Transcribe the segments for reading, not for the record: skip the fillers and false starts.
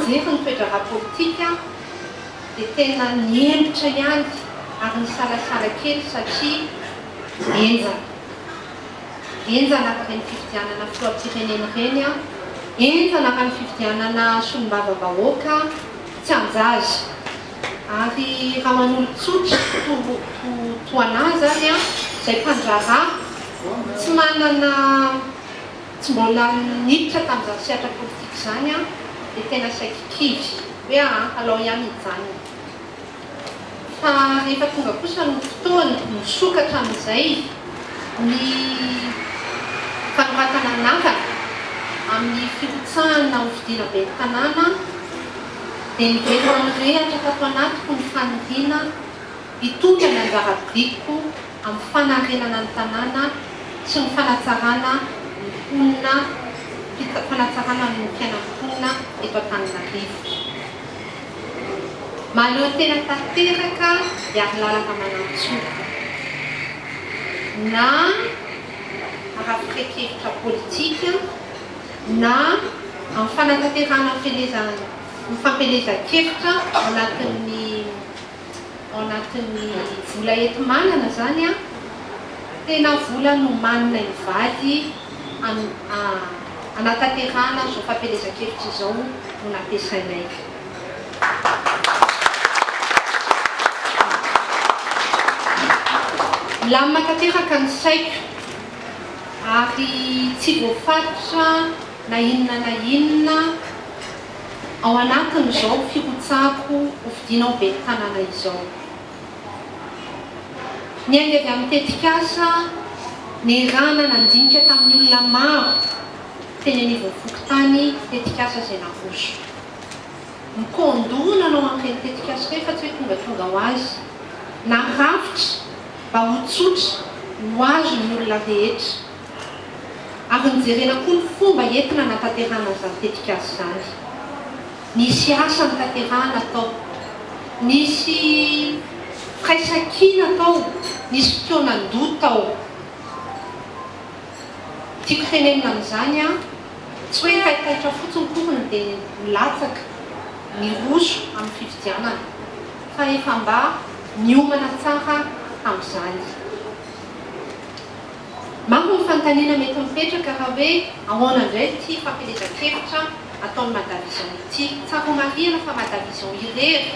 mijery ny toedrara politika dia tena niembotra ihany ary nisalasala kely satria enjana araka ny fifidianana filoam-pirenena ireny a, enjana araka ny fifidianana solombavam-bahoaka tsy anjazy. Ary raha manolo-tsotra toanazy zany a, izay mpandrara tsy manana, tsy mbola niditra tamin'izany sehatra politika izany a, dia tena saika kivy hoe alao ihany hijanona. Fa rehefa tonga kosa ny fotoana misokatra amin'izay ny fanoratana nakana amin'ny firotsahana hovidiana be ny tanàna, dia nivery amin'irehatra tato anatiko ny fanidina hitondra ny anjara biko amin'ny fanarenana ny tanàna sy ny fanatsarana ny mponina, fanatsarana ny fiainam-ponina eto Antananarivo. Mahaleo tena tanteraka ary lalaka manantsoa na ara-firekevitra politika na amin'ny fanatanterahana mifampelezan-kevitra ao anatin'ny vola enti-manana zany a, tena vola no manina ny vady anatanterahana izao fampelezan-kevitra izao no nampiasainay. Lamina tanteraka ny saiko ary tsy voafatotra na inona ao anatin'izao firotsako hovidiana ho be ny tanàna izao. Niainga avy amin'ny tetikasa, nirana nandinika tamin'ny olona maro teny anivon'ny fokontany tetikasa izay naroso. Mikondona anao amin'ireny tetikasa ireny fa tsy hoe tonga ho azy, narafitra mba ho tsotra ho azo ny olona rehetra. Ary nijerena koa ny fomba entina natanterahana izany tetikasa izany. Nisy asa natanterahana tao, nisy firaisan-kina tao, nisy fotoanan-doha tao. Tiako tenenina amin'izany a, tsy hoe kahitaitra fotsiny korony dia milatsaka miroso amin'ny fifidianana, fa efa mba niomana tsara amin'izany. Maro ny fanontaniana mety mipetraka raha hoe ahoana indray ity fampelezan-kevitra ataon'ny Madavision ity. Tsara marihana fa Madavision irery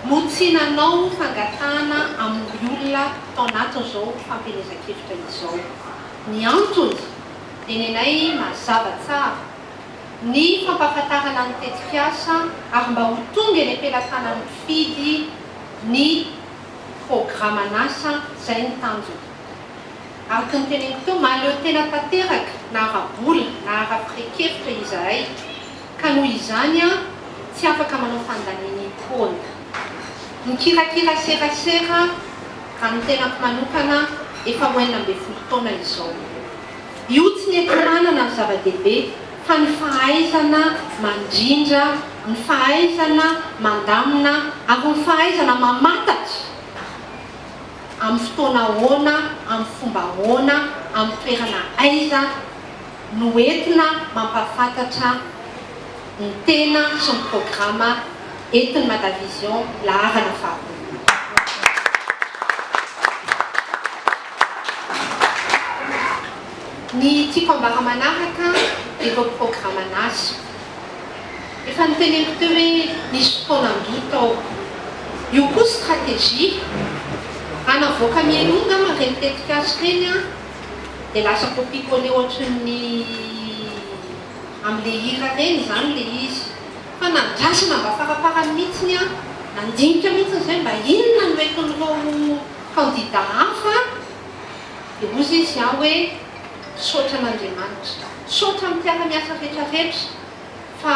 no tsy nanao fangatahana amin'ny olona tao anatin'izao fampelezan-kevitra izao. Ny antony dia nenay mazava tsara ny fampahafantarana ny tetikasa ary mba ho tonga eny am-pelatana mifidy ny programan'asa izay ny tanjona. Araka ny teneniko teo, mahaleo tena tanteraka na ara-bola na ara-firekevitra izahay, ka noho izany a tsy afaka manao fandaniana impona. Ny kirakira serasera raha ny tenako manokana efa ho 40 taona izao. Io tsy ny enti-manana ny zava-dehibe fa ny fahaizana mandrindra, ny fahaizana mandamina ary ny fahaizana mamantatra amin'ny fotoana ahoana, amin'ny fomba ahoana, amin'ny toerana aiza no entina mampahafantatra ny tena sy ny programa entin'ny Madavision laharana faharoa. Ny tiako ambara manaraka ireo programan'asa. Efa niteneniko teo hoe nisy fotoanan-doha tao. Io koa stratégie raha navoaka mielonga amin'ireny tetikasa ireny a, dia lasa kopikole ohatran'ny amin'ilay hira ireny izany ilay izy. Fa nandrasana mba faraparany mihitsiny a, nandinika mihitsiny izay mba inona no entin'ireo kandida hafa, dia ozy izy a hoe saotra an'Andriamanitra, saotra amin'ny mpiara-miasa rehetrarehetra fa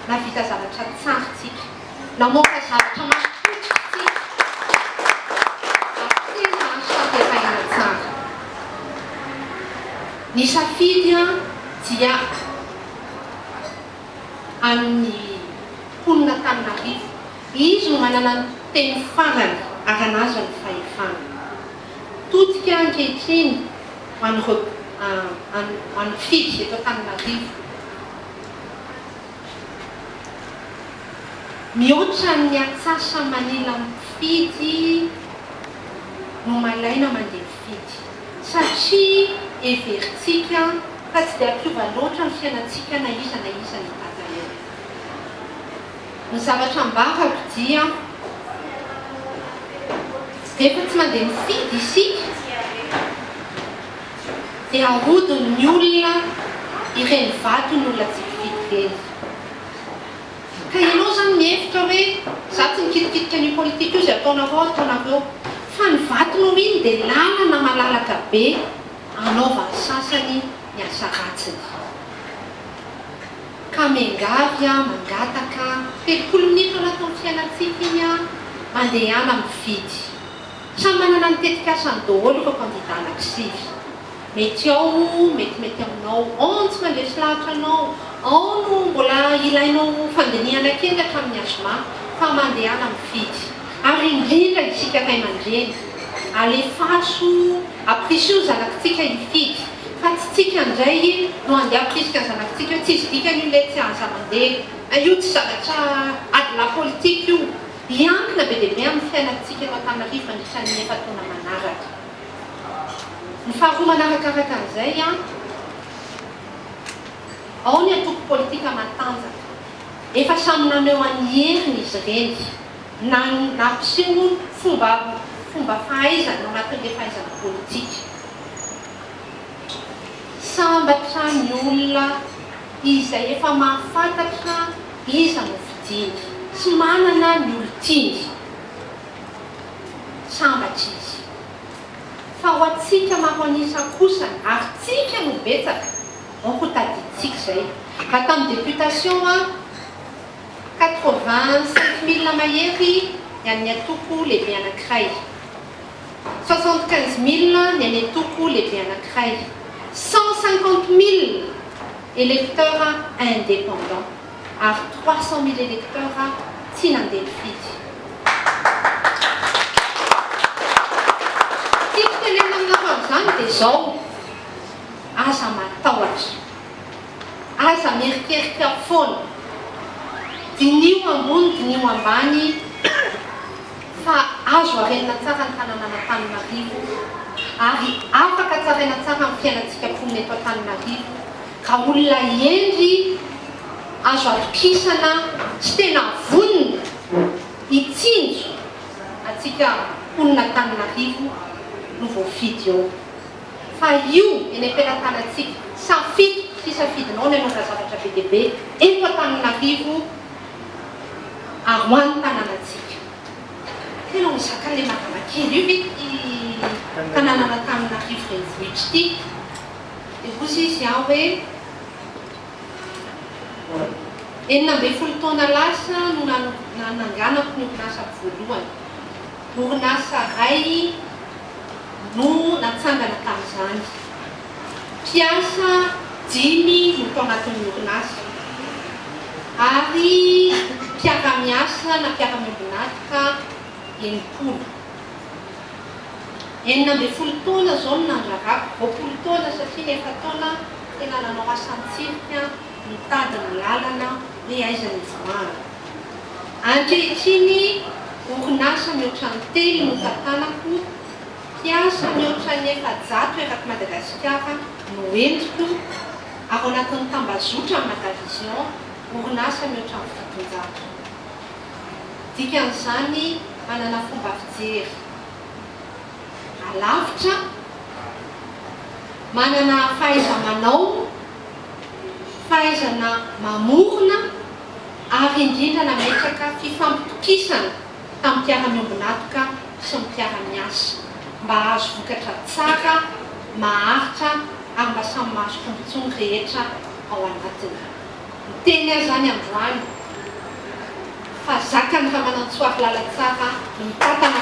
navita zavatra tsara tsika, namoaka zavatra mahapoitra tsika, tena saterahina tsara. Ny safidy dia amin'ny mponina Antananarivo, izy no manana ny teny farany ary anazy ny fahefana. Totika ankehitriny amin'ny fidy eto Antananarivo. mihoatra ny atsasa manila mifidy no malaina mandeha mifidy satria everitsika fa tsy dia ampiova loatra ny fiainantsika na iza ny tata eo. Ny zavatra mbarako dia rehefa tsy mandeha mifidy isika dia ahodin'ny olona ireny vato ny olona tsy mifidy reny. Ka ianao zany mihevitra hoe za tsy mikitikidika ny politika io zay ataonareo fa ny vatonao iny dia lalana malalaka be anaovany sasany ny asa ratsiny. Ka mengavy mangataka 3 minitra anatin'ny fiainantsika iny mandehana mifidy. Samy manana ny tetikasany daholo ireo kandida anankisivy. Mety ao, mety aminao, ao tsy mandresy lahatra anao, ao no mbola ilainao fandinihana kely hatramin'ny azoma fa mandehana mifidy. Ary indrindra isika ray aman-dreny alefaso aprisio zanakitsika hifidy fa tsy tsika indray no andeha aprisika ny zanakitsika io tsy izy dikany io ilay tsy aza mandeha io tsy zavatra ady la politika io iankina be dia be amin'ny fiainantsika eto Antananarivo mandritra ny 9 taona manaraka. Ny faharoa manarakaraka an'izay ao ny antoko politika matanjaka efa samy naneo an'ny heriny izy ireny na nampiseho fomba fahaizana anatin'ilay fahaizana politika. Sambatra ny olona izay efa mahafantatra iza no fidiny tsy manana ny olon-tiny sambatra izy. Fa ho atsika maroanisa kosany ary tsika no betsaka ao ho tadiditsika izay. Ka tamin'ny députation 85 000 mahery ny an'ny atoko lehibe anankiray, 75 000 ny an'ny atoko lehibe anankiray, 150 000 électeurs indépendants ary 300 000 électeurs tsy nandeha mifidy. Tiako tenena aminareo amin'izany dia izao, aza matahotra, aza mierikerika foana, dinio ambony dinio ambany fa azo arenina tsara ny tanàna Antananarivo ary afaka tsaraina tsara amin'ny fiainantsika mponina eto Antananarivo ka olona endry azo atokisana sy tena vonona hitsinjo atsika mponina Antananarivo no voafidy eo. Fa io eny am-pelantanantsika safidy sy safidinao ny anaova zavatra be dia be eto Antananarivo ary ho an'ny tanànatsika. Tena mizaka ilay magamakely io vety tanàna Antananarivo renivohitra ity. Dia kosa izy hoe 19 taona lasa no nananganako ny orinasa voalohany. Orinasa ray no natsangana tamin'izany. Mpiasa 5 no tao anatin'ny orinasa ary mpiara-miasa na mpiara-miambinadika 9. 19 taona zao no nandrarako, 20 taona satria 9 taona tena nanao asan-tsirika mitady ny lalana hoe aiza ny voana. Ankehitriny orinasa mihoatra ny 3 no tantanako, mpiasa mihoatra ny 700 eraky Madagasikara no entiko ary anatin'ny tambazotra amin'ny Madavision orinasa mihoatra ny 700. Dikan'izany manana fomba fijery alavitra, manana fahaiza-manao, fahaizana mamorona ary indrindra nametraka fifampitokisana tamin'ny mpiara-miombinatoka sy ny mpiara-miasa mba azo vokatra tsara, maharitra ary mba samy mahazo tombontsoa rehetra ao anatiny. Miteny azy zany androany fa zakany fa manan-tsoary lala tsara no mitantana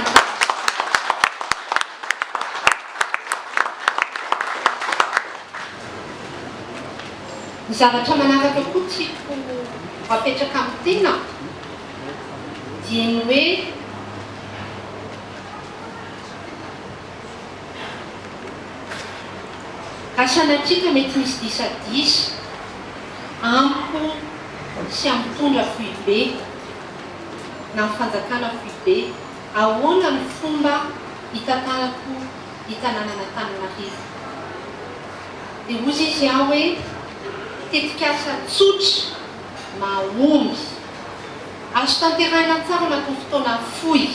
ny zavatra manaraka koa tiako apetraka amin'ny tena dia ny hoe asanatsika mety misy disadisa amiko sy ampitondra foibe na ny fanjakana foibe ahoana ny fomba hitantanako hitananana Antananarivo. Dia hozy izy aho hoe tetikasa tsotra mahomby azo tanterahina tsara anatin'ny fotoana fohy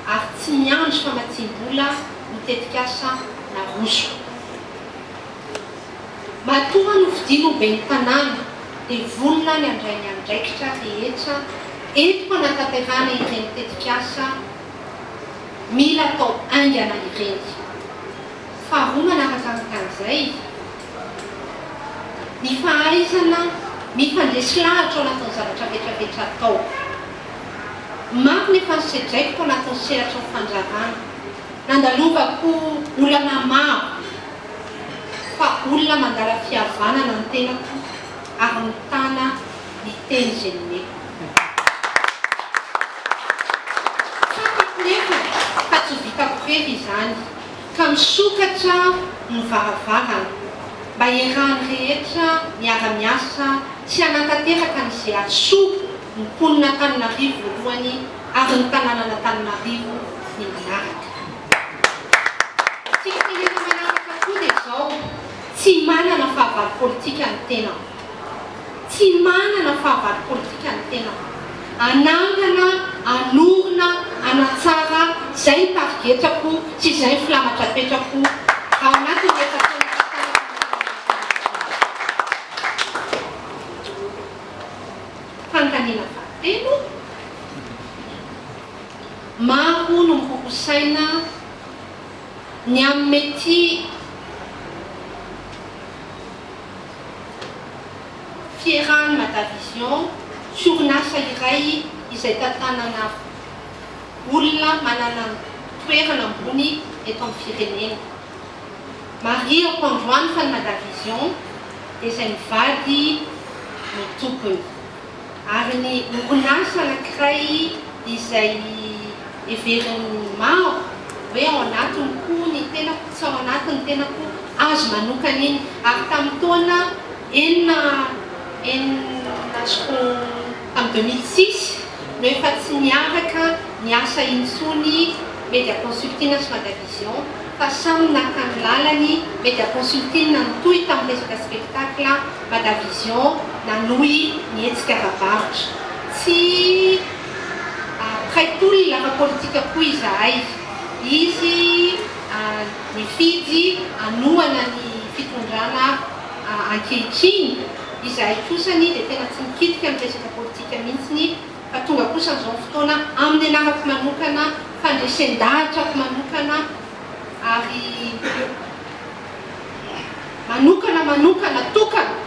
ary tsy miandry famatsim-bola no tetikasa na roso. Matoa no fidino be ny tanàna dia vonona ny andrainy andraikitra rehetra entiko anatanterahana ireny tetikasa mila atao aingana ireny. Faharoa manaraka an'izay ny fahaizana mifandresy lahatra ao anatin'ny zavatra rehetrarehetra atao. Mafy nefa nysedraiko tao anatin'ny selatra ny fanjarana nandalovako olana maro fa olona mandala fihavanana ny tenako ary mitana ny teny izay nomeko. Sakako nefa fa tsy vitako rery izany ka misokatra ny varavarana mba iarahan'ny rehetra miara-miasa sy hanatanteraka n'izay hasoa ny mponina Antananarivo voalohany ary ny tanànana Antananarivo ny manaraka. Tsika tenena manaraka koa dia izao tsy manana fahavalo politika ny tena. Tsy manana fahavalo politika ny tena. Anangana, anorina, anatsara izay ny tarigetrako sy izay ny filamatra petrako ao anatin'ny rehetra fantanina fahatelo. Maro no mihokosaina ny amin'ny mety fierahany Madavision sy orinasa iray izay tantanana olona manana toerana ambony eto amin'ny firenena. Maria Pandroany fa ny Madavision dia izay mivady no tompony. Ary ny orinasa anankiray izay everiny maro hoe ao anatiny koa ny tenako tsy ao anatiny tenako azo manokana iny. Ary tamin'ny taona enina tamin'ny 2006 no efa tsy niaraka niasa intsony Media Consulting sy Madavision fa samy naka ny lalany. Media Consulting nanotoy tamin'ny resaka spectacle, Madavision nanohy ny hetsika ara-barotra. Tsy praitolona fa politika koa izahay. Izy nifidy anohana ny fitondrana ankehitriny. Izahay kosany dia tena tsy mikitika ny resaka politika mihitsiny fa tonga kosa izao fotoana amin'ny anarako manokana fandresen-dahatrako manokana ary manokana tokana